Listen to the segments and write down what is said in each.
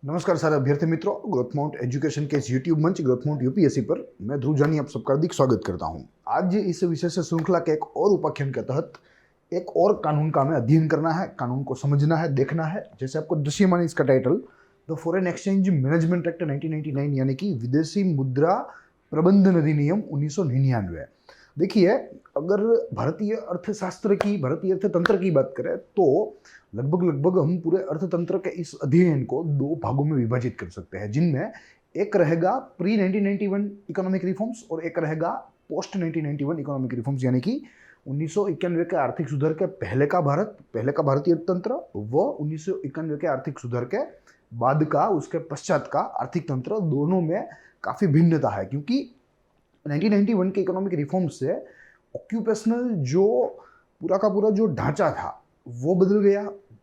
नमस्कार सारे अभ्यर्थी मित्रों, ग्रोथ माउंट एजुकेशन के इस यूट्यूब मंच ग्रोथ माउंट यूपीएससी पर मैं ध्रुव जानी आप सबका हार्दिक स्वागत करता हूं। आज इस विषय से श्रृंखला के एक और उपाख्यान के तहत एक और कानून का हमें अध्ययन करना है, कानून को समझना है, देखना है। जैसे आपको दृश्यमान इसका title the foreign exchange management act 1999 यानी कि विदेशी मुद्रा प्रबंधन अधिनियम 1999। देखिए, अगर भारतीय अर्थशास्त्र की, भारतीय अर्थतंत्र की बात करें तो लगभग हम पूरे अर्थतंत्र के इस अध्ययन को दो भागों में विभाजित कर सकते हैं, जिनमें एक रहेगा प्री 1991 इकोनॉमिक रिफॉर्म्स और एक रहेगा पोस्ट 1991 इकोनॉमिक रिफॉर्म्स, यानी कि 1991 के आर्थिक सुधार के पहले का भारतीय अर्थतंत्र व 1991 के आर्थिक सुधार के बाद का, उसके पश्चात का आर्थिक तंत्र, दोनों में काफी भिन्नता है। क्योंकि 1991 के इकोनॉमिक रिफॉर्म से ऑक्यूपेशनल जो पूरा का पूरा जो ढांचा था वो बदल गया,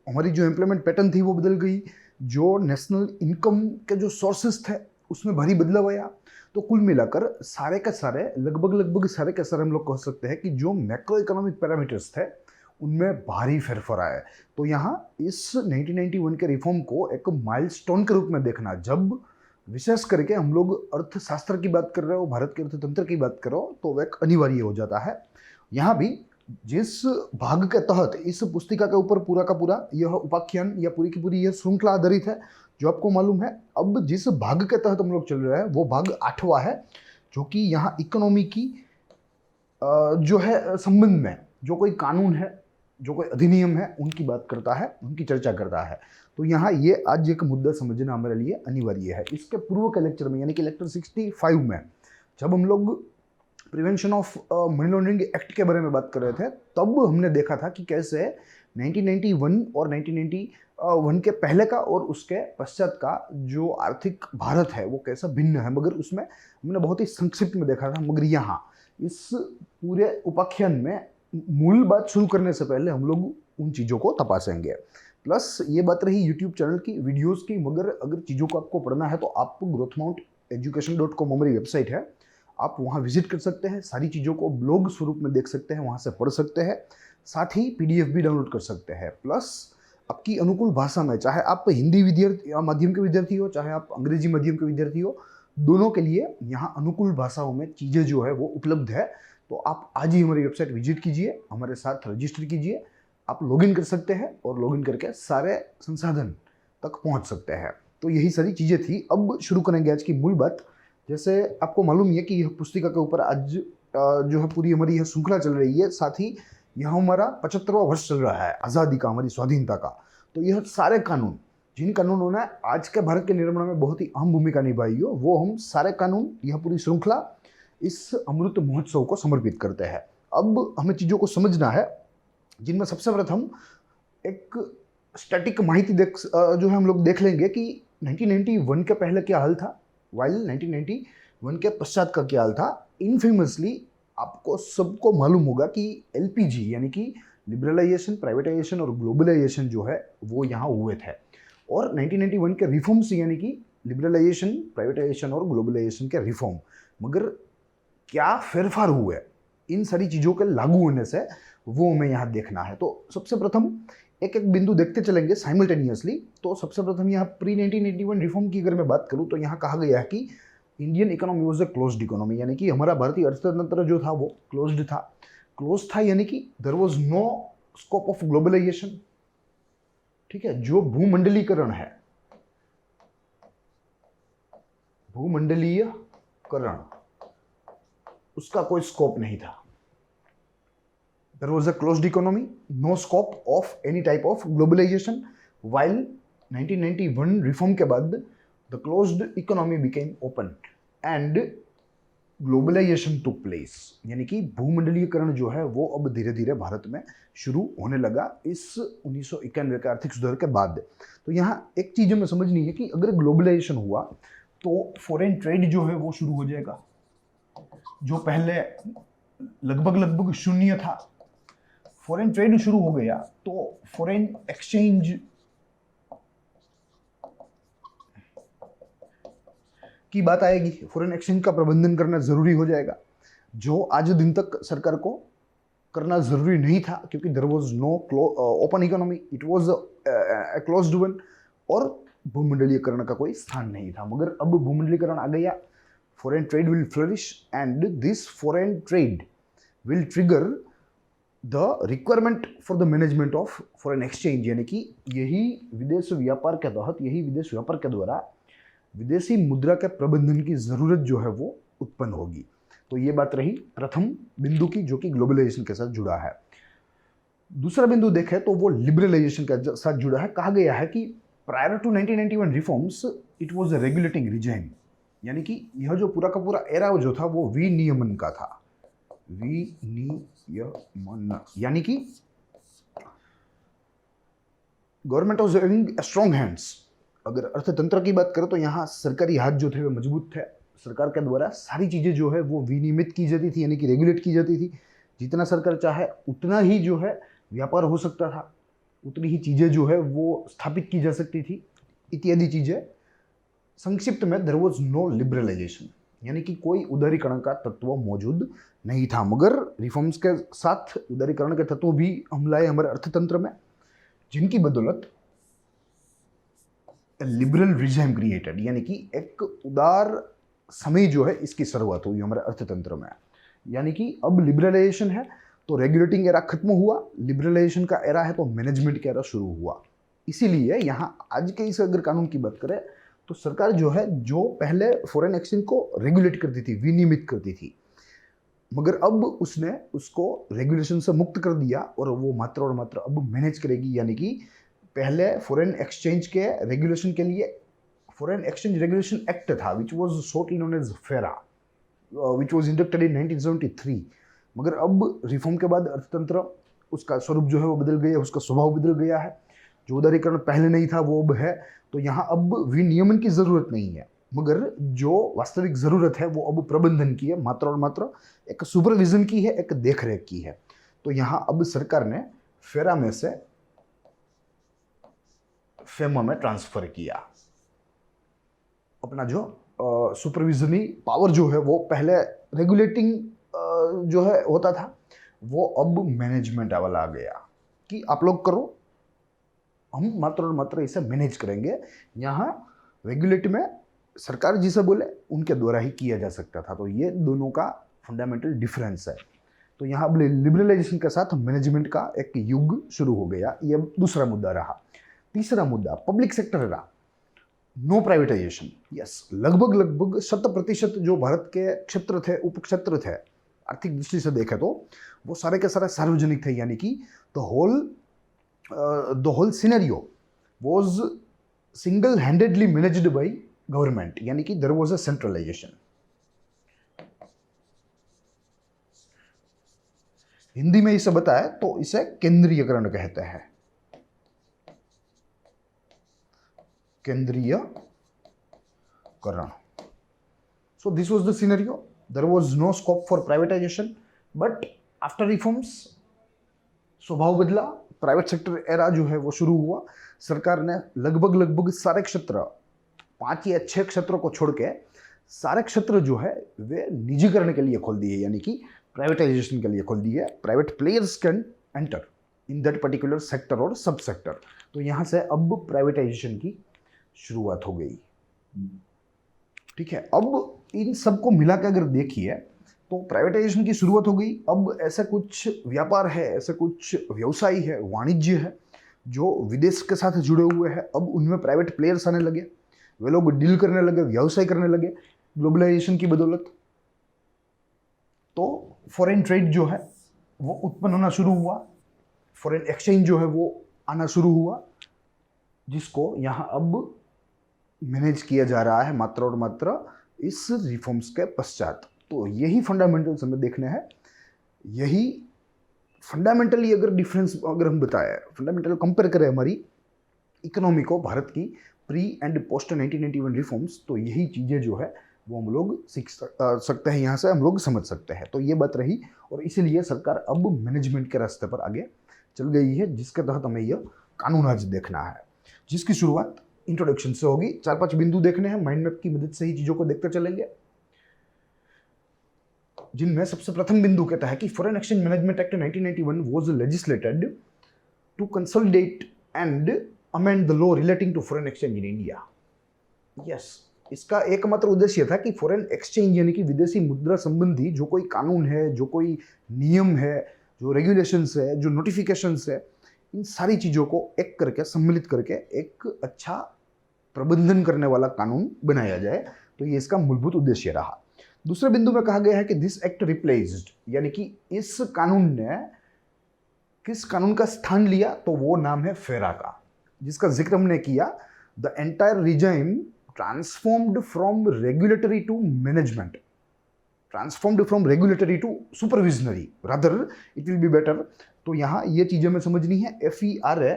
हमारी जो एम्प्लॉयमेंट पैटर्न थी वो बदल गई, जो नेशनल इनकम के जो सोर्सेस थे उसमें भारी बदलाव आया। तो कुल मिलाकर सारे के सारे लगभग सारे के सारे हम लोग कह सकते हैं कि जो मैक्रो इकोनॉमिक पैरामीटर्स थे उनमें भारी फेरफार आया। तो यहाँ इस 1991 के रिफॉर्म को एक माइलस्टोन के रूप में देखना, जब विशेष करके हम लोग अर्थशास्त्र की बात कर रहे हो, भारत के अर्थतंत्र की बात करो, तो वह एक अनिवार्य हो जाता है। यहाँ भी जिस भाग के तहत इस पुस्तिका के ऊपर पूरा का पूरा यह उपाख्यान या पूरी की पूरी यह श्रृंखला आधारित है, जो आपको मालूम है, अब जिस भाग के तहत हम लोग चल रहे हैं वो भाग 8वां है, जो कि यहाँ इकोनॉमी की जो है संबंध में जो कोई कानून है, जो कोई अधिनियम है, उनकी बात करता है, उनकी चर्चा करता है। तो यहाँ ये आज एक मुद्दा समझना हमारे लिए अनिवार्य है। इसके पूर्व के लेक्चर में, यानी कि लेक्चर 65 में, जब हम लोग prevention of money laundering act के बारे में बात कर रहे थे, तब हमने देखा था कि कैसे 1991 और 1991 के पहले का और उसके पश्चात का जो आर्थिक भारत है वो कैसा भिन्न है, मगर उसमें हमने बहुत ही संक्षिप्त में देखा था। मगर यहाँ इस पूरे उपाख्यान में मूल बात शुरू करने से पहले हम लोग उन चीज़ों को तपासेंगे। प्लस ये बात रही यूट्यूब चैनल की, वीडियोस की, मगर अगर चीज़ों को आपको पढ़ना है तो आप growthmounteducation.com हमारी वेबसाइट है, आप वहाँ विजिट कर सकते हैं, सारी चीज़ों को ब्लॉग स्वरूप में देख सकते हैं, वहाँ से पढ़ सकते हैं, साथ ही पीडीएफ भी डाउनलोड कर सकते हैं। प्लस आपकी अनुकूल भाषा में, चाहे आप हिंदी विद्यार्थी माध्यम के विद्यार्थी हो, चाहे आप अंग्रेजी माध्यम के विद्यार्थी हो, दोनों के लिए यहाँ अनुकूल भाषाओं में चीज़ें जो है वो उपलब्ध है। तो आप आज ही हमारी वेबसाइट विजिट कीजिए, हमारे साथ रजिस्टर कीजिए, आप लॉगिन कर सकते हैं और लॉगिन करके सारे संसाधन तक पहुंच सकते हैं। तो यही सारी चीज़ें थी। अब शुरू करेंगे आज की मूल बात। जैसे आपको मालूम है कि यह पुस्तिका के ऊपर आज जो है पूरी हमारी यह श्रृंखला चल रही है, साथ ही यह हमारा 75वां वर्ष चल रहा है आज़ादी का, हमारी स्वाधीनता का। तो यह सारे कानून, जिन कानूनों ने आज के भारत के निर्माण में बहुत ही अहम भूमिका निभाई हो, वो हम सारे कानून, यह पूरी श्रृंखला इस अमृत महोत्सव को समर्पित करते हैं। अब हमें चीज़ों को समझना है, जिनमें सबसे प्रथम एक स्टैटिक माहिती जो है हम लोग देख लेंगे कि 1991 के पहले क्या हाल था, वाइल 1991 के पश्चात का क्या हाल था। इनफेमसली आपको सबको मालूम होगा कि एलपीजी यानी कि लिबरलाइजेशन, प्राइवेटाइजेशन और ग्लोबलाइजेशन जो है वो यहाँ हुए थे। और 1991 के रिफॉर्म्स यानी कि लिबरलाइजेशन, प्राइवेटाइजेशन और ग्लोबलाइजेशन के रिफॉर्म, मगर क्या फेरफार हुए इन सारी चीज़ों के लागू होने से, वो हमें यहाँ देखना है। तो सबसे प्रथम एक एक बिंदु देखते चलेंगे साइमल्टेनियसली। तो सबसे प्रथम यहाँ प्री 1981 रिफॉर्म की अगर मैं बात करूँ तो यहाँ कहा गया है कि Indian economy was a closed economy, यानी कि हमारा भारतीय अर्थतंत्र जो था वो क्लोज्ड था। क्लोज था यानी कि there was no scope of globalisation. ठीक है, जो भूमंडलीकरण है, भूमंडलीयकरण, उसका कोई स्कोप नहीं था। There was a closed economy, no scope of any type of globalization. While 1991 reform के बाद the closed economy became open and globalization took place, यानी कि भूमंडलीकरण जो है वो अब धीरे धीरे भारत में शुरू होने लगा इस 1991 के आर्थिक सुधार के बाद। तो यहाँ एक चीज हमें समझनी है कि अगर ग्लोबलाइजेशन हुआ तो फॉरेन ट्रेड जो है वो शुरू हो जाएगा, जो पहले लगभग शून्य था। फॉरेन ट्रेड शुरू हो गया तो फॉरेन एक्सचेंज की बात आएगी, फॉरेन एक्सचेंज का प्रबंधन करना जरूरी हो जाएगा, जो आज दिन तक सरकार को करना जरूरी नहीं था, क्योंकि there was no open economy, it was a closed one. और भूमंडलीकरण का कोई स्थान नहीं था। मगर अब भूमंडलीकरण आ गया, foreign trade will flourish and this foreign trade will trigger the requirement for the management of foreign exchange, यानी कि यही विदेश व्यापार के तहत, यही विदेश व्यापार के द्वारा विदेशी मुद्रा के प्रबंधन की जरूरत जो है वो उत्पन्न होगी। तो ये बात रही प्रथम बिंदु की, जो कि ग्लोबलाइजेशन के साथ जुड़ा है। दूसरा बिंदु देखें तो वो लिबरलाइजेशन के साथ जुड़ा है। कहा गया है कि prior to 1991 reforms it was a regulating regime, यानी कि यह जो पूरा का पूरा एरा जो था वो विनियमन का था। विनियमन यानी कि government was having strong hands. अगर अर्थतंत्र की बात करें तो यहाँ सरकारी हाथ जो थे वो मजबूत थे। सरकार के द्वारा सारी चीज़ें जो है वो विनियमित की जाती थी, यानी कि रेगुलेट की जाती थी। जितना सरकार चाहे उतना ही जो है व्यापार हो सकता था, उतनी ही चीज़ें जो है वो स्थापित की जा सकती थी, इत्यादि चीज़ें। संक्षिप्त में देयर वाज नो लिबरलाइजेशन, यानी कि कोई उदारीकरण का तत्व मौजूद नहीं था। मगर रिफॉर्म्स के साथ उदारीकरण के तत्व भी हम लाए हमारे अर्थतंत्र में, जिनकी बदौलत लिबरल रिजाइम क्रिएटेड, यानी कि एक उदार समय जो है इसकी शुरुआत हुई हमारे अर्थतंत्र में। यानी कि अब लिबरलाइजेशन है तो रेगुलेटिंग एरा खत्म हुआ, लिबरलाइजेशन का एरा है तो मैनेजमेंट का एरा शुरू हुआ। इसीलिए यहाँ आज के इस अगर कानून की बात करें तो सरकार जो है, जो पहले फॉरेन एक्सचेंज को रेगुलेट करती थी, विनियमित करती थी, मगर अब उसने उसको रेगुलेशन से मुक्त कर दिया और वो मात्र और मात्र अब मैनेज करेगी। यानी कि पहले फॉरेन एक्सचेंज के रेगुलेशन के लिए फॉरेन एक्सचेंज रेगुलेशन एक्ट था, which was shortly known as FERA, which was inducted इन 1973। मगर अब रिफॉर्म के बाद अर्थतंत्र, उसका स्वरूप जो है वो बदल गया, उसका स्वभाव बदल गया है। जो उदारीकरण पहले नहीं था वो अब है। तो यहाँ अब विनियमन की जरूरत नहीं है, मगर जो वास्तविक जरूरत है वो अब प्रबंधन की है, मात्र और मात्र एक सुपरविजन की है, एक देखरेख की है। तो यहाँ अब सरकार ने फेरा में से फेमा में ट्रांसफर किया। अपना जो सुपरविजनी पावर जो है वो पहले रेगुलेटिंग जो है होता था, वो अब मैनेजमेंट वाला आ गया कि आप लोग करो, हम मात्र और मात्र इसे मैनेज करेंगे। यहाँ रेगुलेट में सरकार जिसे बोले उनके द्वारा ही किया जा सकता था। तो ये दोनों का फंडामेंटल डिफरेंस है। तो यहाँ अब लिबरलाइजेशन के साथ मैनेजमेंट का एक युग शुरू हो गया। ये दूसरा मुद्दा रहा। तीसरा मुद्दा पब्लिक सेक्टर रहा, नो प्राइवेटाइजेशन। यस, लगभग 100% जो भारत के क्षेत्र थे, उपक्षेत्र थे, आर्थिक दृष्टि से देखें तो वो सारे के सारे सार्वजनिक थे। यानी कि the whole scenario was single handedly managed by government, यानी कि there was a centralisation. Hindi में इसे बताए तो इसे केंद्रीयकरण कहते हैं, केंद्रीयकरण। So this was the scenario. There was no scope for privatization, but after reforms स्वभाव बदला, प्राइवेट सेक्टर एरा जो है वो शुरू हुआ। सरकार ने लगभग सारे क्षेत्र, 5 या 6 क्षेत्रों को छोड़ के सारे क्षेत्र जो है वे निजीकरण के लिए खोल दिए, यानी कि प्राइवेटाइजेशन के लिए खोल दिए। Private players can enter in that particular sector और सब सेक्टर। तो यहाँ से अब प्राइवेटाइजेशन की शुरुआत हो गई। ठीक है, अब इन सबको मिला के अगर देखिए तो प्राइवेटाइजेशन की शुरुआत हो गई। अब ऐसा कुछ व्यापार है, ऐसा कुछ व्यवसाय है, वाणिज्य है जो विदेश के साथ जुड़े हुए हैं। अब उनमें प्राइवेट प्लेयर्स आने लगे, वे लोग डील करने लगे, व्यवसाय करने लगे ग्लोबलाइजेशन की बदौलत। तो फॉरेन ट्रेड जो है वो उत्पन्न होना शुरू हुआ, फॉरेन एक्सचेंज जो है वो आना शुरू हुआ, जिसको यहाँ अब मैनेज किया जा रहा है मात्र और मात्र इस रिफॉर्म्स के पश्चात। तो यही फंडामेंटल्स हमें देखने हैं। यही फंडामेंटली अगर डिफरेंस अगर हम बताएं, फंडामेंटल कंपेयर करें हमारी इकोनॉमी को भारत की प्री एंड पोस्ट 1991 रिफॉर्म्स, तो यही चीज़ें जो है वो हम लोग सीख सकते हैं, यहाँ से हम लोग समझ सकते हैं। तो ये बात रही, और इसीलिए सरकार अब मैनेजमेंट के रास्ते पर आगे चल गई है, जिसके तहत हमें यह कानून आज देखना है, जिसकी शुरुआत इंट्रोडक्शन से होगी। 4-5 बिंदु देखने हैं, माइंड मैप की मदद से ही चीज़ों को देखते चलेंगे, जिनमें सबसे प्रथम बिंदु कहता है कि foreign exchange management act 1991 was legislated to consolidate and amend the law relating to foreign exchange in India. Yes, इसका एकमात्र उद्देश्य था कि फॉरेन एक्सचेंज यानी कि विदेशी मुद्रा संबंधी जो कोई कानून है, जो कोई नियम है, जो रेगुलेशंस है, जो नोटिफिकेशंस है, इन सारी चीज़ों को एक करके सम्मिलित करके एक अच्छा प्रबंधन करने वाला कानून बनाया जाए। तो ये इसका मूलभूत उद्देश्य रहा। दूसरे बिंदु में कहा गया है कि दिस एक्ट रिप्लेस्ड, यानी कि इस कानून ने किस कानून का स्थान लिया, तो वो नाम है फेरा का, जिसका जिक्र हमने किया। The entire regime transformed from regulatory to management, transformed from regulatory to supervisionary, rather it will be better. तो यहां ये चीजें हमें समझनी है। FERA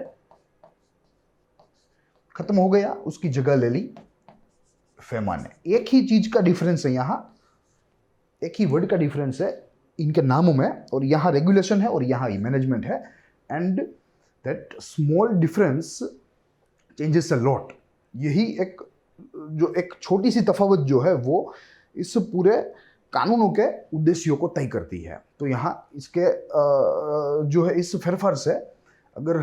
खत्म हो गया, उसकी जगह ले ली फेमा ने। एक ही चीज का डिफरेंस है यहां, एक ही वर्ड का डिफरेंस है इनके नामों में, और यहां रेगुलेशन है और यहां ही मैनेजमेंट है। And that small difference changes a lot. यही एक छोटी सी तफावत जो है वो इस पूरे कानूनों के उद्देश्यों को तय करती है। तो यहाँ इसके जो है इस फेरफार से अगर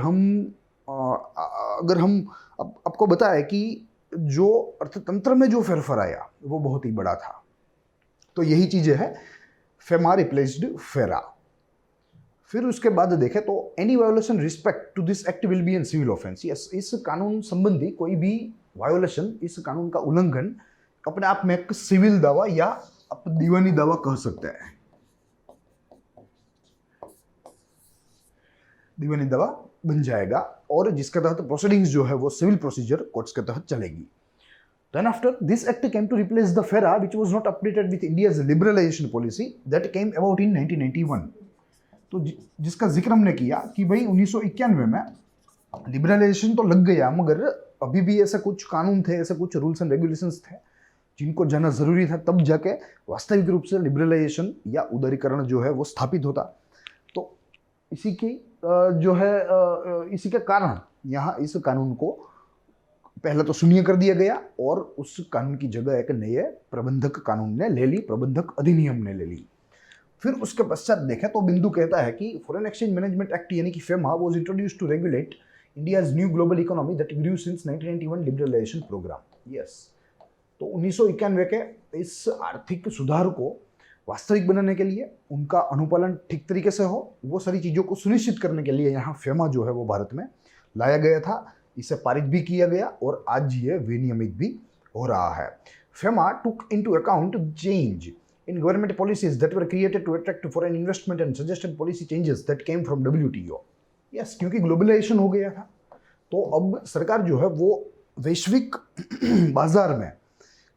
हम आपको बताएं कि जो अर्थतंत्र में जो फेरफार आया वो बहुत ही बड़ा था, तो यही चीजें है फेमा रिप्लेस्ड फेरा। फिर उसके बाद देखें तो any violation respect to this act will be an civil offence. Yes, इस कानून संबंधी कोई भी वायोलेशन, इस कानून का उल्लंघन अपने आप में एक सिविल दावा या आप दीवानी दावा कह सकते हैं, दीवानी दावा बन जाएगा, और जिसके तहत प्रोसीडिंग्स जो है वो सिविल प्रोसीजर कोर्ट्स के तहत चलेगी। Then after this act came to replace the FERA, which was not updated with India's liberalization policy that came about in 1991. तो जिसका जिक्र हमने किया कि भाई 1991 में लिबरलाइजेशन तो लग गया, मगर अभी भी ऐसे कुछ कानून थे, ऐसे कुछ रूल्स एंड रेगुलेशंस थे जिनको जाना जरूरी था, तब जाके वास्तविक रूप से लिबरलाइजेशन या उदारीकरण जो है वो स्थापित होता। तो इसी की जो है इसी के कारण यहाँ इस कानून को पहले तो शून्य कर दिया गया, और उस कानून की जगह एक नए प्रबंधक कानून ने ले ली, प्रबंधक अधिनियम ने ले ली। फिर उसके पश्चात देखें तो बिंदु कहता है कि फॉरेन एक्सचेंज मैनेजमेंट एक्ट यानी कि FEMA was introduced to regulate India's new global economy that grew since 1991 liberalisation programme. Yes, तो 1991 के इस आर्थिक सुधार को वास्तविक बनाने के लिए, उनका अनुपालन ठीक तरीके से हो, वो सारी चीज़ों को सुनिश्चित करने के लिए यहाँ फेमा जो है वो भारत में लाया गया था। इसे पारित भी किया गया और आज ये विनियमित भी हो रहा है। FEMA took into account change in government policies that were created to attract foreign investment and suggested policy changes that came from WTO. Yes, क्योंकि ग्लोबलाइजेशन हो गया था, तो अब सरकार जो है वो वैश्विक बाजार में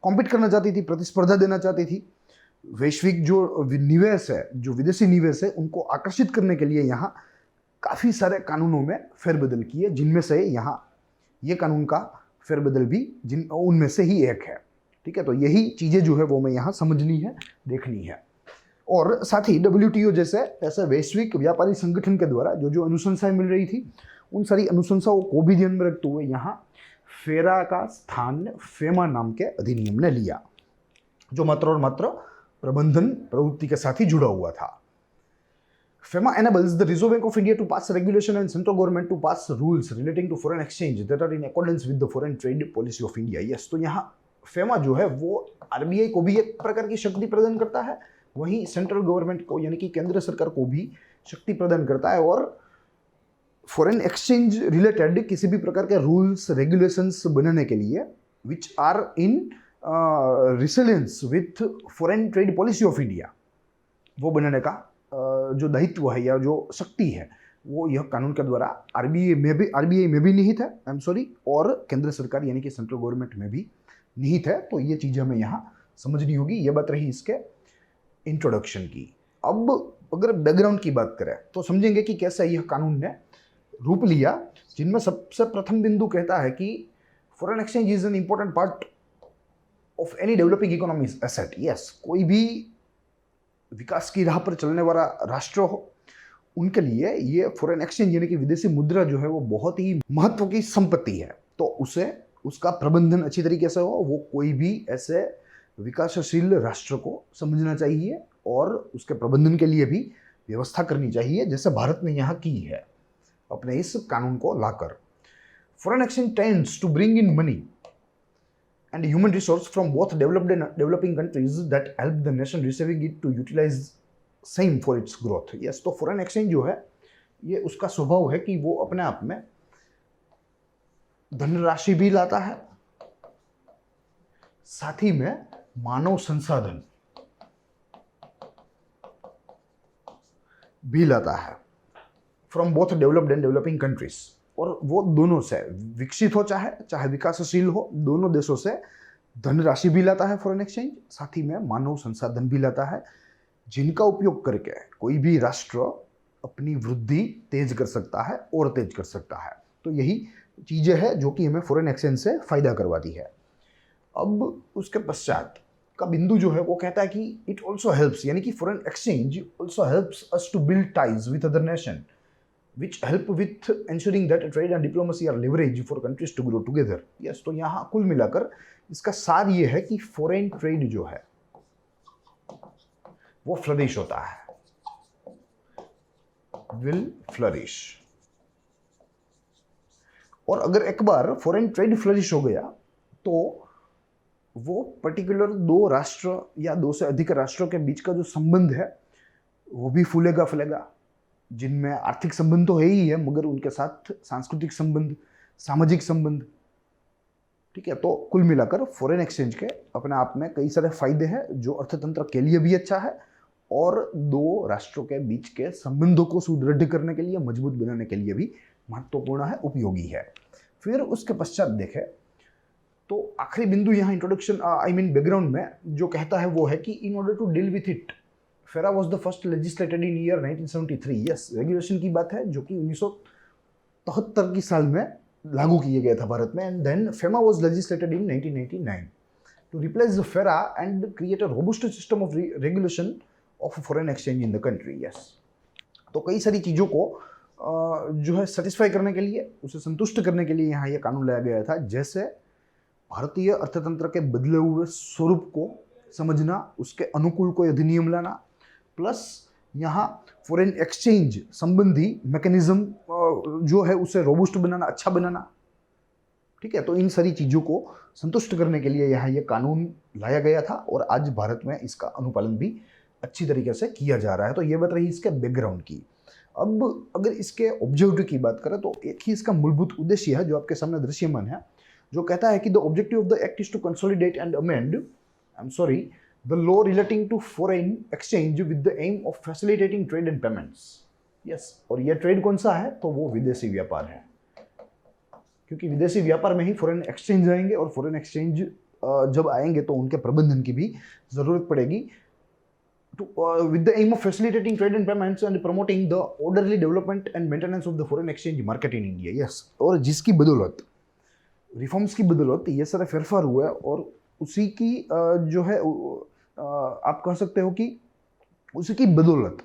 कॉम्पीट करना चाहती थी, प्रतिस्पर्धा देना चाहती थी। वैश्विक जो निवेश है, जो विदेशी निवेश है, उनको आकर्षित करने के लिए यहाँ काफ़ी सारे कानूनों में फेरबदल किए, जिनमें से यहाँ ये कानून का फेरबदल भी उनमें से ही एक है। ठीक है, तो यही चीज़ें जो है वो मैं यहाँ समझनी है, देखनी है। और साथ ही WTO जैसे ऐसे वैश्विक व्यापारी संगठन के द्वारा जो जो अनुशंसाएं मिल रही थी, उन सारी अनुशंसाओं को भी ध्यान में रखते हुए यहाँ फेरा का स्थान फेमा नाम के अधिनियम ने लिया, जो मात्र और मात्र प्रबंधन प्रवृत्ति के साथ ही जुड़ा हुआ था। FEMA enables the Reserve Bank of India to pass regulation and central government to pass rules relating to foreign exchange that are in accordance with the foreign trade policy of India. Yes, तो यहाँ FEMA जो है वो RBI को भी एक प्रकार की शक्ति प्रदान करता है, वहीं सेंट्रल गवर्नमेंट को यानी कि केंद्र सरकार को भी शक्ति प्रदान करता है, और फॉरेन एक्सचेंज रिलेटेड किसी भी प्रकार के रूल्स रेगुलेशंस बनाने के लिए which are in resilience with foreign trade policy of India, वो बनाने का जो दायित्व है या जो शक्ति है वो यह कानून के द्वारा आरबीआई में भी निहित है, आई एम सॉरी, और केंद्र सरकार यानी कि सेंट्रल गवर्नमेंट में भी निहित है। तो ये चीज़ें हमें यहाँ समझनी होगी। ये बात रही इसके इंट्रोडक्शन की। अब अगर बैकग्राउंड की बात करें तो समझेंगे कि कैसे यह कानून ने रूप लिया, जिनमें सबसे प्रथम बिंदु कहता है कि foreign exchange is an important part of any developing economies asset. Yes, कोई भी विकास की राह पर चलने वाला राष्ट्र हो, उनके लिए ये फॉरेन एक्सचेंज यानी कि विदेशी मुद्रा जो है वो बहुत ही महत्व की संपत्ति है। तो उसे उसका प्रबंधन अच्छी तरीके से हो, वो कोई भी ऐसे विकासशील राष्ट्र को समझना चाहिए और उसके प्रबंधन के लिए भी व्यवस्था करनी चाहिए, जैसे भारत ने यहाँ की है अपने इस कानून को लाकर। Foreign exchange tends to bring in money and human resource from both developed and developing countries that help the nation receiving it to utilize same for its growth. Yes, तो foreign exchange जो है ये उसका स्वभाव है कि वो अपने आप में धनराशि भी लाता है, साथ ही में मानव संसाधन भी लाता है from both developed and developing countries, और वो दोनों से विकसित हो चाहे विकासशील हो, दोनों देशों से धनराशि भी लाता है फॉरेन एक्सचेंज, साथ ही में मानव संसाधन भी लाता है, जिनका उपयोग करके कोई भी राष्ट्र अपनी वृद्धि तेज कर सकता है और तेज कर सकता है। तो यही चीजें हैं जो कि हमें फॉरेन एक्सचेंज से फायदा करवाती है। अब उसके पश्चात का बिंदु जो है वो कहता है कि इट ऑल्सो हेल्प्स, यानी कि foreign exchange also helps us to build ties with other nation which help with ensuring that trade and diplomacy are leverage for countries to grow together. Yes, तो यहाँ कुल मिलाकर इसका सार ये है कि फॉरेन ट्रेड जो है वो फ्लरिश होता है, will flourish। और अगर एक बार फॉरेन ट्रेड फ्लरिश हो गया तो वो पर्टिकुलर दो राष्ट्र या दो से अधिक राष्ट्रों के बीच का जो संबंध है वो भी फूलेगा फलेगा, जिनमें आर्थिक संबंध तो है ही है मगर उनके साथ सांस्कृतिक संबंध, सामाजिक संबंध, ठीक है। तो कुल मिलाकर फॉरेन एक्सचेंज के अपने आप में कई सारे फायदे हैं जो अर्थतंत्र के लिए भी अच्छा है और दो राष्ट्रों के बीच के संबंधों को सुदृढ़ करने के लिए, मजबूत बनाने के लिए भी महत्वपूर्ण है, उपयोगी है। फिर उसके पश्चात देखें तो आखिरी बिंदु यहाँ इंट्रोडक्शन बैकग्राउंड में जो कहता है वो है कि in order to deal with it FERA was the first legislated in year 1973। Yes, रेगुलेशन की बात है जो कि 1973 की साल में लागू किया गया था भारत में। And then FEMA was legislated in 1989 to replace the FERA and create a robust system of regulation of foreign exchange in the country। Yes, तो कई सारी चीज़ों को जो है सेटिस्फाई करने के लिए, उसे संतुष्ट करने के लिए यहाँ ये कानून लाया गया था, जैसे भारतीय अर्थतंत्र के बदले हुए स्वरूप को समझना, उसके अनुकूल कोई अधिनियम लाना, प्लस यहाँ फॉरेन एक्सचेंज संबंधी मैकेनिज्म जो है उसे रोबस्ट बनाना, अच्छा बनाना, ठीक है। तो इन सारी चीज़ों को संतुष्ट करने के लिए यहाँ ये कानून लाया गया था और आज भारत में इसका अनुपालन भी अच्छी तरीके से किया जा रहा है। तो ये बात रही इसके बैकग्राउंड की। अब अगर इसके ऑब्जेक्टिव की बात करें तो एक ही इसका मूलभूत उद्देश्य है जो आपके सामने दृश्यमान है, जो कहता है कि the objective of the act is to consolidate and amend the law relating to foreign exchange with the aim of facilitating trade and payments। yes, और यह ट्रेड कौन सा है तो वो विदेशी व्यापार है, क्योंकि विदेशी व्यापार में ही फॉरेन एक्सचेंज आएंगे और फॉरेन एक्सचेंज जब आएंगे तो उनके प्रबंधन की भी जरूरत पड़ेगी। with the aim of facilitating trade and payments and promoting the orderly development and maintenance of the foreign exchange market in India। yes, और जिसकी बदौलत, रिफॉर्म्स की बदौलत ये सारे फेरफार हुए और उसी की जो है आप कह सकते हो कि उसी की बदौलत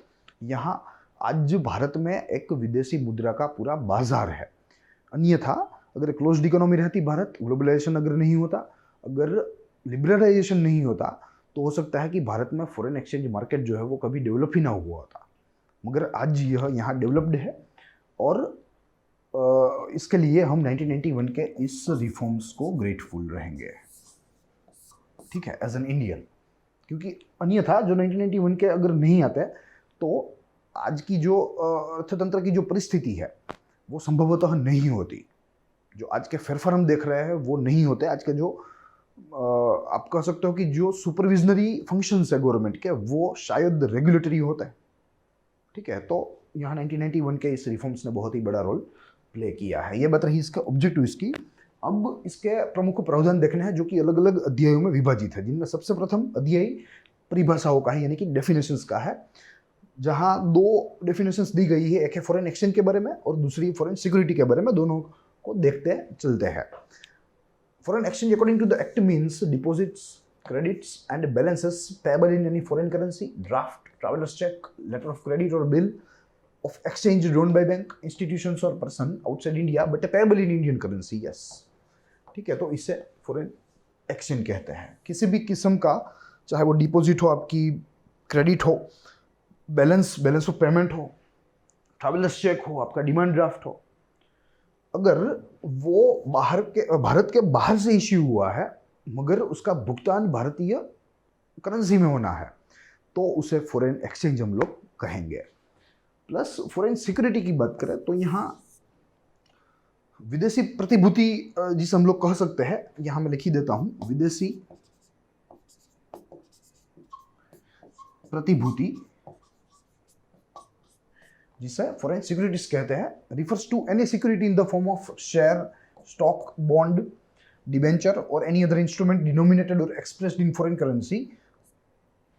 यहाँ आज भारत में एक विदेशी मुद्रा का पूरा बाजार है। अन्यथा अगर क्लोज्ड इकोनॉमी रहती भारत, ग्लोबलाइजेशन अगर नहीं होता, अगर लिबरलाइजेशन नहीं होता, तो हो सकता है कि भारत में फॉरेन एक्सचेंज मार्केट जो है वो कभी डेवलप ही ना हुआ होता। मगर आज यह यहाँ डेवलप्ड है और इसके लिए हम 1991 के इस रिफॉर्म्स को ग्रेटफुल रहेंगे, ठीक है, एज एन इंडियन। क्योंकि अन्यथा जो 1991 के अगर नहीं आते तो आज की जो अर्थतंत्र की जो परिस्थिति है वो संभवतः नहीं होती। जो आज के फेरफार हम देख रहे हैं वो नहीं होते। आज के जो आप कह सकते हो कि जो सुपरविजनरी फंक्शंस है गवर्नमेंट के वो शायद रेगुलेटरी होते हैं, ठीक है। तो यहाँ 1991 के इस रिफॉर्म्स ने बहुत ही बड़ा रोल प्ले किया है। ये बात रही इसका ऑब्जेक्टिव इसकी। अब इसके प्रमुख प्रावधान देखने हैं जो कि अलग अलग अध्यायों में विभाजित है, जिनमें सबसे प्रथम अध्याय परिभाषाओं का है, यानी कि डेफिनेशंस का है, जहां दो डेफिनेशंस दी गई है, एक है फॉरेन एक्सचेंज के बारे में और दूसरी फॉरेन सिक्योरिटी के बारे में। दोनों को देखते चलते हैं। Foreign exchange according to the act means deposits, credits and balances payable in any foreign currency, draft, travellers cheque, letter of credit और bill of exchange drawn by bank, institutions or person outside India but payable in Indian currency। yes, ठीक है। तो इसे foreign exchange कहते हैं। किसी भी किस्म का, चाहे वो डिपॉजिट हो, आपकी क्रेडिट हो, बैलेंस ऑफ पेमेंट हो, ट्रैवलर्स चेक हो, आपका डिमांड ड्राफ्ट हो, अगर वो भारत के बाहर से इश्यू हुआ है मगर उसका भुगतान भारतीय करेंसी में होना है तो उसे फॉरेन एक्सचेंज हम लोग कहेंगे। प्लस फॉरेन सिक्योरिटी की बात करें तो यहाँ विदेशी प्रतिभूति जिसे हम लोग कह सकते हैं, यहाँ मैं लिख ही देता हूं, विदेशी प्रतिभूति जिसे फॉरेन सिक्योरिटीज कहते हैं, refers to any security in the form of share, stock, bond, debenture और एनी अदर इंस्ट्रूमेंट डिनोमिनेटेड और expressed in foreign currency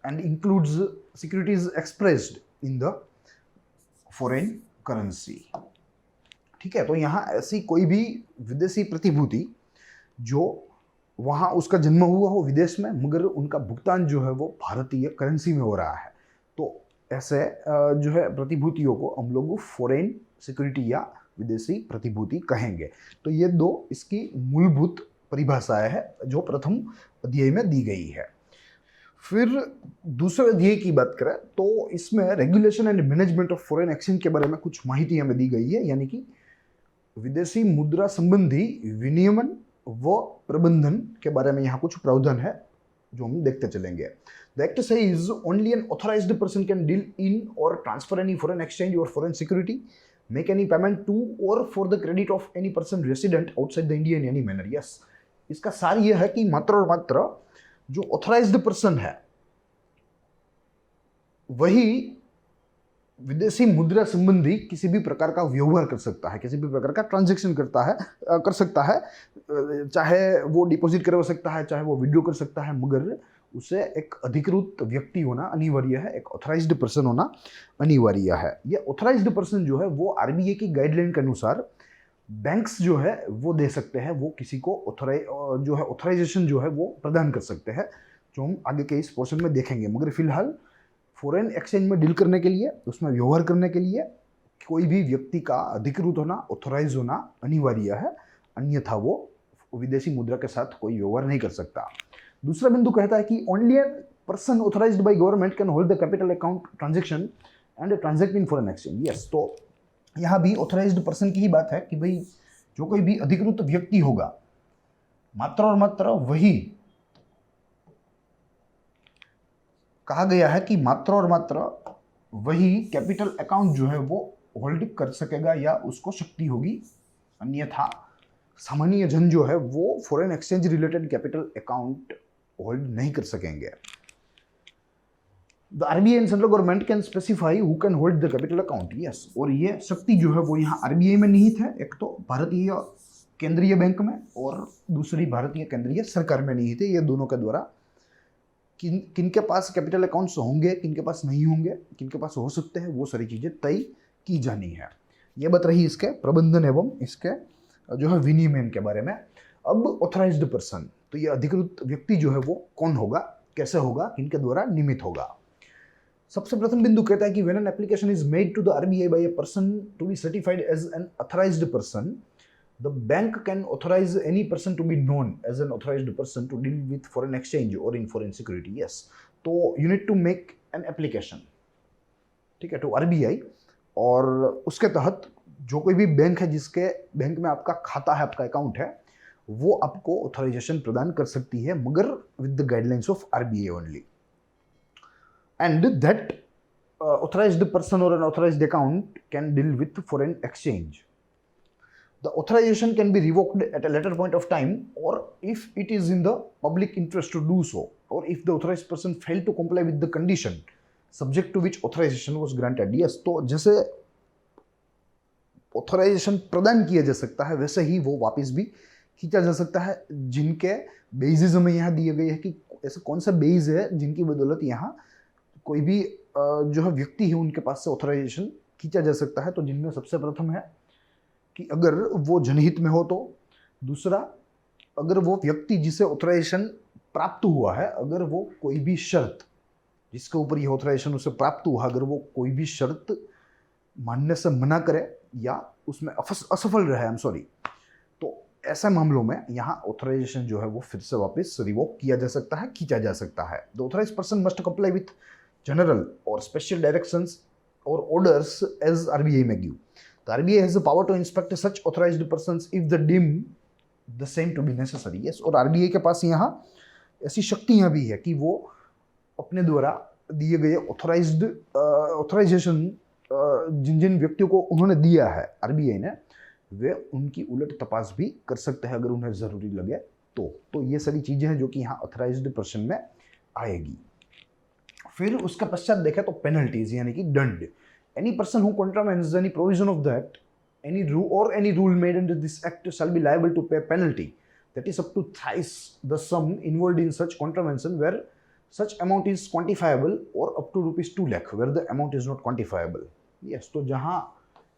and includes securities expressed in the foreign currency. ठीक है, तो यहाँ ऐसी कोई भी विदेशी प्रतिभूति जो वहाँ उसका जन्म हुआ हो विदेश में मगर उनका भुगतान जो है वो भारतीय करेंसी में हो रहा है, तो ऐसे जो है प्रतिभूतियों को हम लोग फॉरेन सिक्योरिटी या विदेशी प्रतिभूति कहेंगे। तो ये दो इसकी मूलभूत परिभाषाएं हैं जो प्रथम अध्याय में दी गई है। फिर दूसरे अध्याय की बात करें तो इसमें regulation and management of foreign exchange के बारे में कुछ माहिती हमें दी गई है, यानी कि विदेशी मुद्रा संबंधी विनियमन व प्रबंधन के बारे में यहाँ कुछ प्रावधान है जो हम देखते चलेंगे। The act says only an authorized person can deal in or transfer any foreign exchange or foreign security, make any payment to or for the credit of any person resident outside the India in any manner. Yes, इसका सार यह है कि मात्र और मात्र जो authorised person है वही विदेशी मुद्रा संबंधी किसी भी प्रकार का व्यवहार कर सकता है, किसी भी प्रकार का ट्रांजैक्शन कर सकता है, चाहे वो डिपॉजिट करवा सकता है, चाहे वो विड्रॉ कर सकता है, मगर उसे एक अधिकृत व्यक्ति होना अनिवार्य है, एक ऑथराइज्ड पर्सन होना अनिवार्य है। ये ऑथराइज्ड पर्सन जो है वो आरबीआई की गाइडलाइन के अनुसार बैंक्स जो है वो दे सकते हैं, वो किसी को ऑथराइजेशन जो है वो प्रदान कर सकते हैं, जो हम आगे के इस पोर्शन में देखेंगे। मगर फिलहाल फॉरेन एक्सचेंज में डील करने के लिए, उसमें व्यवहार करने के लिए कोई भी व्यक्ति का अधिकृत होना, ऑथराइज होना अनिवार्य है, अन्यथा वो विदेशी मुद्रा के साथ कोई व्यवहार नहीं कर सकता। दूसरा बिंदु कहता है कि only an person authorised by government can hold the capital account transaction and transact in foreign exchange. Yes, तो यहाँ भी ऑथराइज्ड पर्सन की ही बात है कि भाई जो कोई भी अधिकृत व्यक्ति होगा मात्र और मात्र वही, कहा गया है कि मात्र और मात्र वही कैपिटल अकाउंट जो है वो होल्ड कर सकेगा या उसको शक्ति होगी, अन्यथा सामान्य जन जो है वो foreign exchange related capital account hold नहीं कर सकेंगे। The RBI and central government can specify who can hold the capital account. Yes, और ये शक्ति जो है वो यहाँ आरबीआई में निहित है, एक तो भारतीय केंद्रीय बैंक में और दूसरी भारतीय केंद्रीय सरकार में निहित है। ये दोनों के द्वारा किनके पास कैपिटल अकाउंट्स होंगे, किनके पास नहीं होंगे, किनके पास हो सकते हैं, वो सारी चीज़ें तय की जानी है। ये बात रही इसके प्रबंधन एवं इसके जो है विनियमन के बारे में। अब ऑथराइज्ड पर्सन, तो ये अधिकृत व्यक्ति जो है वो कौन होगा, कैसे होगा, किनके द्वारा नियमित होगा। सबसे प्रथम बिंदु कहता है कि when an application is made to the RBI by a person to be certified as an authorised person, the bank can authorise any person to be known as an authorised person to deal with foreign exchange और in foreign security. Yes, तो you need to make an application, ठीक है, to RBI, और उसके तहत जो कोई भी बैंक है जिसके बैंक में आपका खाता है, आपका अकाउंट है, वो आपको ऑथराइजेशन प्रदान कर सकती है, मगर with the guidelines of RBI only, and that authorised person और an authorised account can deal with foreign exchange. The authorization can be revoked at a later point of time, or if it is in the public interest to do so, or if the authorized person failed to comply with the condition subject to which authorization was granted. Yes, तो जैसे authorisation प्रदान किया जा सकता है वैसे ही वो वापस भी खींचा जा सकता है। जिनके बेसिस हमें यहाँ दिए गए हैं कि ऐसा कौन सा बेस है जिनकी बदौलत यहाँ कोई भी जो है व्यक्ति है उनके पास से ऑथराइजेशन खींचा जा सकता है। तो जिनमें सबसे प्रथम है कि अगर वो जनहित में हो, तो दूसरा अगर वो व्यक्ति जिसे ऑथराइजेशन प्राप्त हुआ है, अगर वो कोई भी शर्त जिसके ऊपर ये ऑथराइजेशन उसे प्राप्त हुआ, अगर वो कोई भी शर्त मानने से मना करे या उसमें असफल रहे, आई एम सॉरी, तो ऐसे मामलों में यहाँ ऑथराइजेशन जो है वो फिर से वापस रिवोक किया जा सकता है, खींचा जा सकता है। The authorised person must comply with general और स्पेशल डायरेक्शंस और ऑर्डर्स एज आरबीआई में give. The RBI has the power to inspect such authorized persons if they deem the same to be necessary. Yes, और RBI के पास यहाँ ऐसी शक्तियाँ भी है कि वो अपने द्वारा दिए गए ऑथराइजेशन जिन जिन व्यक्तियों को उन्होंने दिया है RBI ने, वे उनकी उलट तपास भी कर सकते हैं अगर उन्हें ज़रूरी लगे तो ये सारी चीज़ें हैं जो कि यहाँ ऑथराइज्ड पर्सन में आएगी। फिर उसके पश्चात देखें तो पेनल्टीज यानी कि दंड। Any person who contravenes any provision of the act any rule made under this act shall be liable to pay penalty that is up to thrice the sum involved in such contravention where such amount is quantifiable or up to rupees 2 lakh where the amount is not quantifiable. Yes, तो जहाँ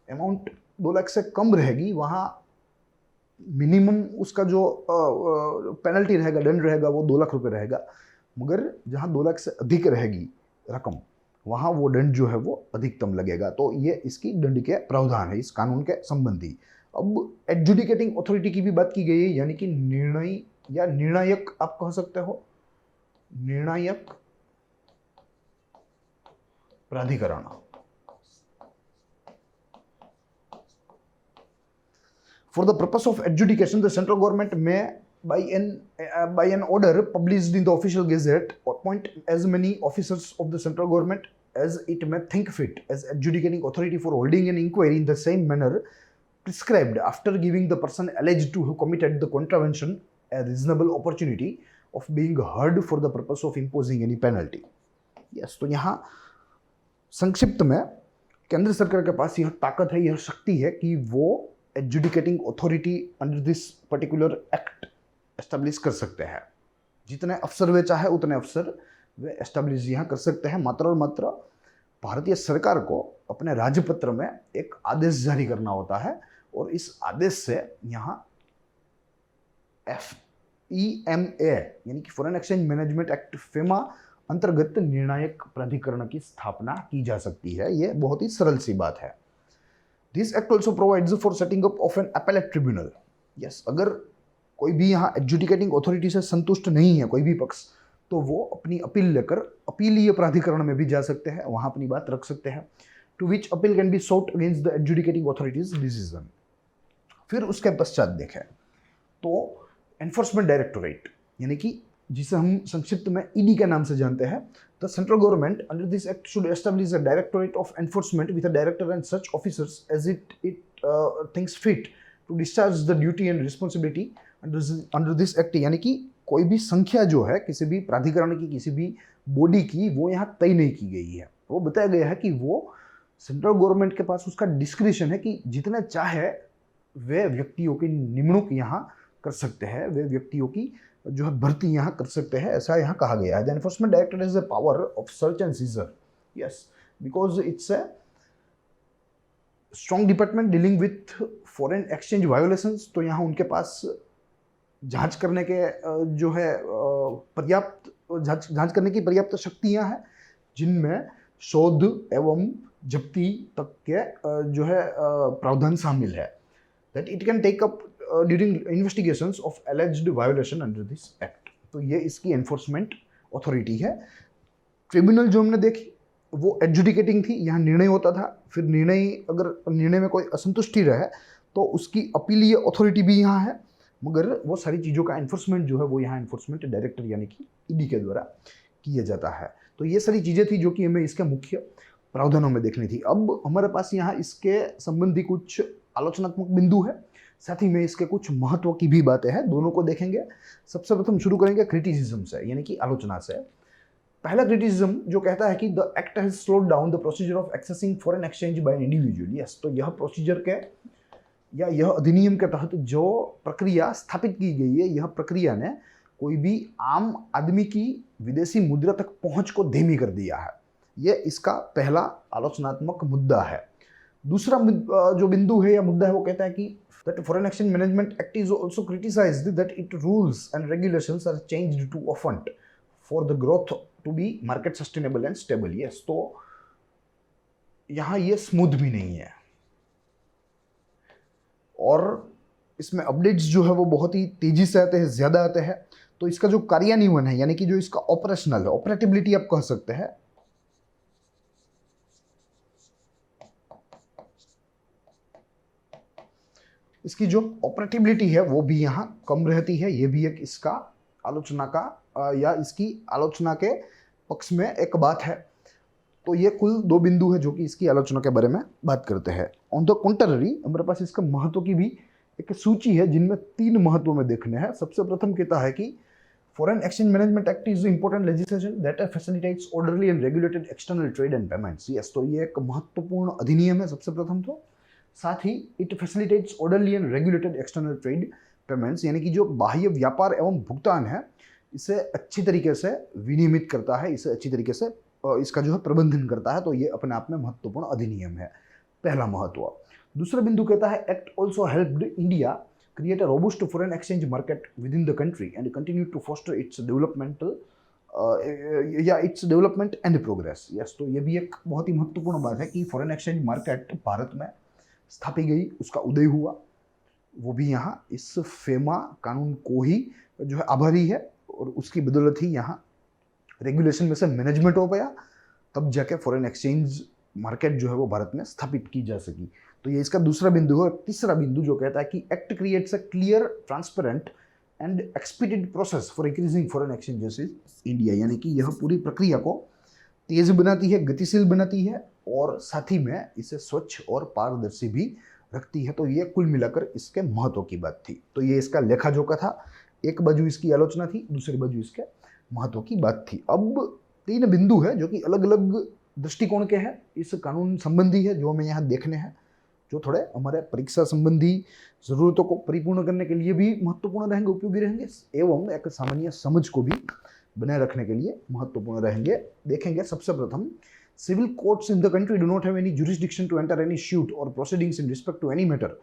amount 2 lakh से कम रहेगी वहाँ minimum उसका जो penalty रहेगा, दंड रहेगा, वो 2 लाख रुपए रहेगा, मगर जहाँ 2 लाख से अधिक रहेगी रकम वहाँ वो दंड जो है वो अधिकतम लगेगा। तो ये इसकी दंड के प्रावधान है इस कानून के संबंधी। अब एडजुडिकेटिंग अथॉरिटी की भी बात की गई है, यानी कि निर्णय या निर्णायक आप कह सकते हो, निर्णायक प्राधिकरण। For the purpose of adjudication, the central government may, by an order published in the official gazette, appoint as many officers of the central government as it may think fit as adjudicating authority for holding an inquiry in the same manner prescribed, after giving the person alleged to have committed the contravention a reasonable opportunity of being heard for the purpose of imposing any penalty. Yes, तो यहाँ संक्षिप्त में केंद्र सरकार के पास यह ताकत है, यह शक्ति है कि वो adjudicating authority under this particular act establish कर सकते हैं। जितने अफसर वे चाहे उतने अफसर वे एस्टेब्लिश यहाँ कर सकते हैं। मात्र और मात्र भारतीय सरकार को अपने राजपत्र में एक आदेश जारी करना होता है और इस आदेश से यहाँ FEMA यानी कि foreign exchange management act FEMA अंतर्गत निर्णायक प्राधिकरण की स्थापना की जा सकती है। ये बहुत ही सरल सी बात है। This act also provides for setting up of an appellate tribunal. Yes, अगर कोई भी यहाँ एडजुडिकेटिंग अथॉरिटी से संतुष्ट नहीं है कोई भी पक्ष, तो वो अपनी अपील लेकर अपीलीय प्राधिकरण में भी जा सकते हैं, वहाँ अपनी बात रख सकते हैं। To which appeal can be sought against the adjudicating authority's decision. फिर उसके पश्चात देखें तो एनफोर्समेंट डायरेक्टोरेट यानी कि जिसे हम संक्षिप्त में ईडी के नाम से जानते हैं, the central government under this act should establish a directorate of enforcement with a director and such officers as it thinks fit to discharge the duty and responsibility under this act. यानी कि कोई भी संख्या जो है किसी भी प्राधिकरण की, किसी भी बॉडी की, वो यहाँ तय नहीं की गई है। वो बताया गया है कि वो सेंट्रल गवर्नमेंट के पास उसका डिस्क्रिशन है कि जितने चाहे वे व्यक्तियों की निमणूक यहाँ कर सकते हैं, वे व्यक्तियों की जो है भर्ती यहाँ कर सकते हैं, ऐसा यहाँ कहा गया है। The enforcement director has the power of search and seizure. Yes, because it's a strong department dealing with foreign exchange violations. तो यहाँ उनके पास जांच करने के जो है पर्याप्त जांच करने की पर्याप्त शक्तियाँ हैं, जिनमें शोध एवं जब्ती तक के जो है प्रावधान शामिल है। That it can take up during investigations of alleged violation under this act. तो ये इसकी एनफोर्समेंट अथॉरिटी है। ट्रिब्यूनल जो हमने देखी वो एडजुडिकेटिंग थी, यहाँ निर्णय होता था। फिर अगर निर्णय में कोई असंतुष्टि रहे तो उसकी अपीलीय अथॉरिटी भी यहाँ है, मगर वो सारी चीज़ों का एनफोर्समेंट जो है वो यहाँ एनफोर्समेंट डायरेक्टर यानी कि ईडी के द्वारा किया जाता है। तो ये सारी चीज़ें थी जो कि हमें इसके मुख्य प्रावधानों में देखनी थी। अब हमारे पास यहाँ इसके संबंधी कुछ आलोचनात्मक बिंदु है, साथ ही में इसके कुछ महत्व की भी बातें हैं, दोनों को देखेंगे। सबसे प्रथम शुरू करेंगे क्रिटिसिज्म से यानी कि आलोचना से। पहला क्रिटिसिज्म जो कहता है कि the act has slowed down the procedure of accessing foreign exchange bye an individual. Yes, तो यह प्रोसीजर के या यह अधिनियम के तहत जो प्रक्रिया स्थापित की गई है, यह प्रक्रिया ने कोई भी आम आदमी की विदेशी मुद्रा तक पहुंच को धीमी कर दिया है। यह इसका पहला आलोचनात्मक मुद्दा है। दूसरा जो बिंदु है या मुद्दा है वो कहता है कि that foreign exchange management act is also criticised that it rules and regulations are changed too often for the growth to be market sustainable and stable. Yes, तो यहाँ ये स्मूथ भी नहीं है और इसमें अपडेट्स जो है वो बहुत ही तेजी से आते हैं, ज़्यादा आते हैं। तो इसका जो कार्यान्वयन है यानी कि जो इसका ऑपरेशनल है, ऑपरेटिबिलिटी आप कह सकते हैं, इसकी जो ऑपरेटिबिलिटी है वो भी यहाँ कम रहती है। ये भी एक इसका आलोचना का या इसकी आलोचना के पक्ष में एक बात है। तो ये कुल 2 बिंदु है जो कि इसकी आलोचना के बारे में बात करते हैं। ऑन द कॉन्ट्ररी हमारे पास इसका महत्व की भी एक सूची है जिनमें 3 महत्व में देखने हैं। सबसे प्रथम कहता है कि foreign exchange management act is important legislation that facilitates orderly and regulated external trade and payments. Yes, तो ये एक महत्वपूर्ण अधिनियम है सबसे प्रथम तो। साथ ही it facilitates orderly and regulated external trade payments, यानी कि जो बाह्य व्यापार एवं भुगतान है इसे अच्छी तरीके से विनियमित करता है, इसे अच्छी तरीके से इसका जो है प्रबंधन करता है। तो ये अपने आप में महत्वपूर्ण अधिनियम है, पहला महत्व। दूसरा बिंदु कहता है act also helped India create a robust foreign exchange market within the country and continue to foster its development and progress. Yes, तो ये भी एक बहुत ही महत्वपूर्ण बात है कि फॉरेन एक्सचेंज मार्केट भारत में स्थापित गई, उसका उदय हुआ, वो भी यहाँ इस फेमा कानून को ही जो है आभारी है और उसकी बदौलत ही यहाँ रेगुलेशन में से मैनेजमेंट हो गया, तब जाके फॉरेन एक्सचेंज मार्केट जो है वो भारत में स्थापित की जा सकी। तो ये इसका दूसरा बिंदु है। तीसरा बिंदु जो कहता है कि act creates a clear, transparent and expedited process for increasing foreign exchanges in India, यानी कि यह पूरी प्रक्रिया को तेज बनाती है, गतिशील बनाती है और साथ ही में इसे स्वच्छ और पारदर्शी भी रखती है। तो ये कुल मिलाकर इसके महत्व की बात थी। तो ये इसका लेखा जोखा था, एक बाजू इसकी आलोचना थी, दूसरी बाजू इसके महत्व की बात थी। अब 3 बिंदु है जो कि अलग अलग दृष्टिकोण के हैं, इस कानून संबंधी है, जो हमें यहाँ देखने हैं, जो थोड़े हमारे परीक्षा संबंधी जरूरतों को परिपूर्ण करने के लिए भी महत्वपूर्ण रहेंगे, उपयोगी रहेंगे एवं एक सामान्य समझ को भी बनाए रखने के लिए महत्वपूर्ण रहेंगे। देखेंगे सबसे प्रथम, civil courts in the country do not have any jurisdiction to enter any suit और proceedings in respect to any matter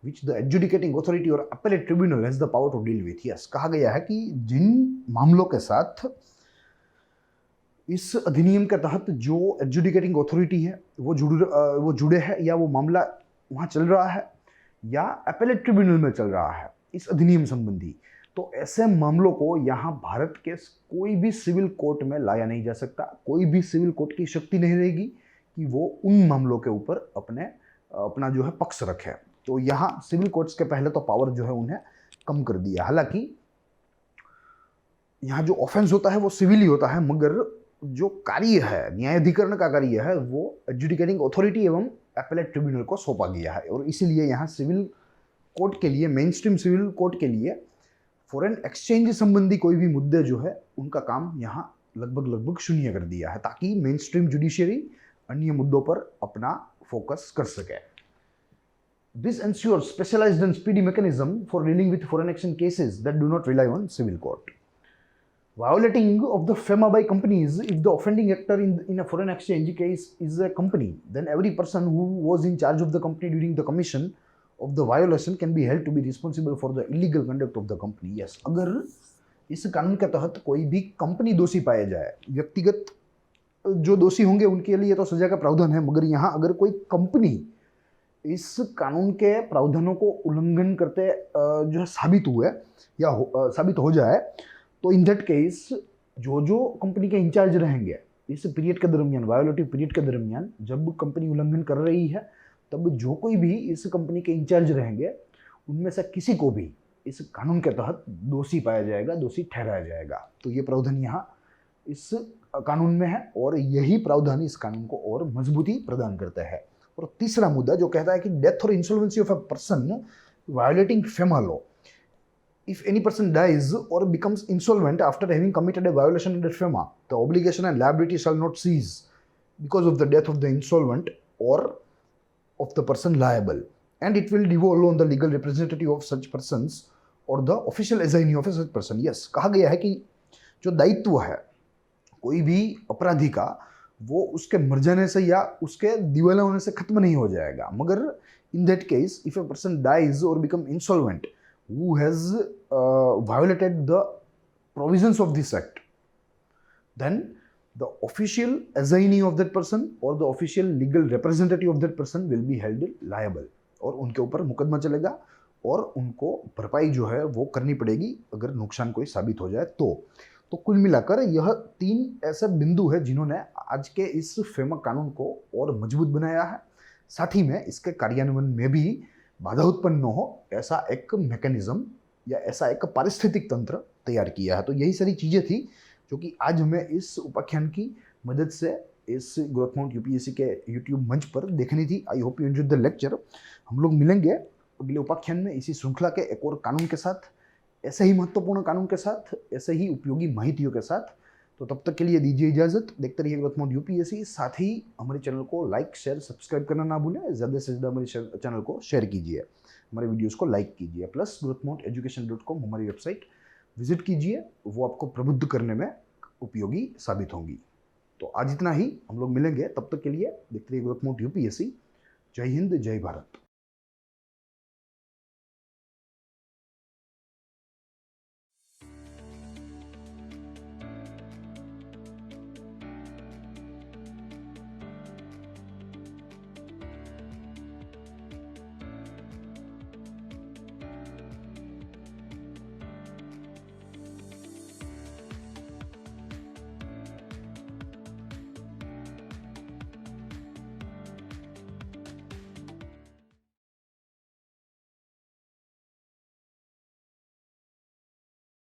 which the adjudicating authority और appellate tribunal has the power to deal with. Yes, कहा गया है कि जिन मामलों के साथ इस अधिनियम के तहत जो एडजुडिकेटिंग अथॉरिटी है वो जुड़े हैं या वो मामला वहाँ चल रहा है या अपीलेट ट्रिब्यूनल में चल रहा है इस अधिनियम संबंधी, तो ऐसे मामलों को यहाँ भारत के कोई भी सिविल कोर्ट में लाया नहीं जा सकता। कोई भी सिविल कोर्ट की शक्ति नहीं रहेगी कि वो उन मामलों के ऊपर अपना जो है पक्ष रखे। तो यहाँ सिविल कोर्ट्स के पहले तो पावर जो है उन्हें कम कर दिया। हालांकि यहाँ जो ऑफेंस होता है वो सिविल ही होता है, मगर जो कार्य है, न्यायाधिकरण का कार्य है, वो एडजुडिकेटिंग अथॉरिटी एवं अपीलेट ट्रिब्यूनल को सौंपा गया है। और इसीलिए यहाँ सिविल कोर्ट के लिए, मेन स्ट्रीम सिविल कोर्ट के लिए फॉरेन एक्सचेंज संबंधी कोई भी मुद्दे जो है उनका काम यहाँ लगभग शून्य कर दिया है, ताकि मेन स्ट्रीम जुडिशियरी अन्य मुद्दों पर अपना फोकस कर सके। This ensures specialized and speedy mechanism for dealing with foreign exchange cases that do not rely on civil court. Violating of the FEMA by companies, if the offending actor in a foreign exchange case is a company, then every person who was in charge of the company during the commission of the violation can be held to be responsible for the illegal conduct of the company. Yes, अगर इस कानून के तहत कोई भी company दोषी पाया जाए, व्यक्तिगत जो दोषी होंगे उनके लिए तो सजा का प्रावधान है, मगर यहाँ अगर कोई कंपनी इस कानून के प्रावधानों को उल्लंघन करते जो है साबित हुए या साबित हो जाए, तो इन दैट केस जो कंपनी के इंचार्ज रहेंगे इस पीरियड के दरमियान, वायोलेटिव पीरियड के दरमियान, जब कंपनी उल्लंघन कर रही है, तब जो कोई भी इस कंपनी के इंचार्ज रहेंगे उनमें से किसी को भी इस कानून के तहत दोषी पाया जाएगा, दोषी ठहराया जाएगा। तो ये प्रावधान यहाँ इस कानून में है और यही प्रावधान इस कानून को और मजबूती प्रदान करता है। और तीसरा मुद्दा जो कहता है कि डेथ और insolvency of a person violating FEMA law, if any person dies or becomes insolvent after having committed a violation under FEMA, the obligation and liability shall not cease because of the death of the insolvent or of the person liable, and it will devolve on the legal representative of such persons or the official assignee of such person. Yes, कहा गया है कि जो दायित्व है कोई भी अपराधी का, वो उसके मर जाने से या उसके दिवाला होने से खत्म नहीं हो जाएगा, मगर in that case if a person dies or become insolvent who has violated the provisions of this act, then the official assignee of that person or the official legal representative of that person will be held liable, और उनके ऊपर मुकदमा चलेगा और उनको भरपाई जो है वो करनी पड़ेगी अगर नुकसान कोई साबित हो जाए तो कुल मिलाकर यह 3 ऐसे बिंदु है जिन्होंने आज के इस फेमा कानून को और मजबूत बनाया है। साथ ही में इसके कार्यान्वयन में भी बाधा उत्पन्न न हो ऐसा एक मैकेनिज्म या ऐसा एक पारिस्थितिक तंत्र तैयार किया है। तो यही सारी चीज़ें थी जो कि आज हमें इस उपाख्यान की मदद से इस ग्रोथ माउंट यूपीएससी के यूट्यूब मंच पर देखनी थी। I hope you enjoyed the lecture. हम लोग मिलेंगे अगले उपाख्यान में इसी श्रृंखला के एक और कानून के साथ, ऐसे ही महत्वपूर्ण कानून के साथ, ऐसे ही उपयोगी माहितियों के साथ। तो तब तक के लिए दीजिए इजाजत। देखते रहिए ग्रोथ माउंट यूपीएससी। साथ ही हमारे चैनल को लाइक शेयर सब्सक्राइब करना ना भूलें। ज़्यादा से ज़्यादा हमारे चैनल को शेयर कीजिए, हमारे वीडियोस को लाइक कीजिए। प्लस growthmounteducation.com हमारी वेबसाइट विजिट कीजिए, वो आपको प्रबुद्ध करने में उपयोगी साबित होंगी। तो आज इतना ही, हम लोग मिलेंगे। तब तक के लिए देखते रहिए ग्रोथ माउंट यूपीएससी। जय हिंद, जय भारत।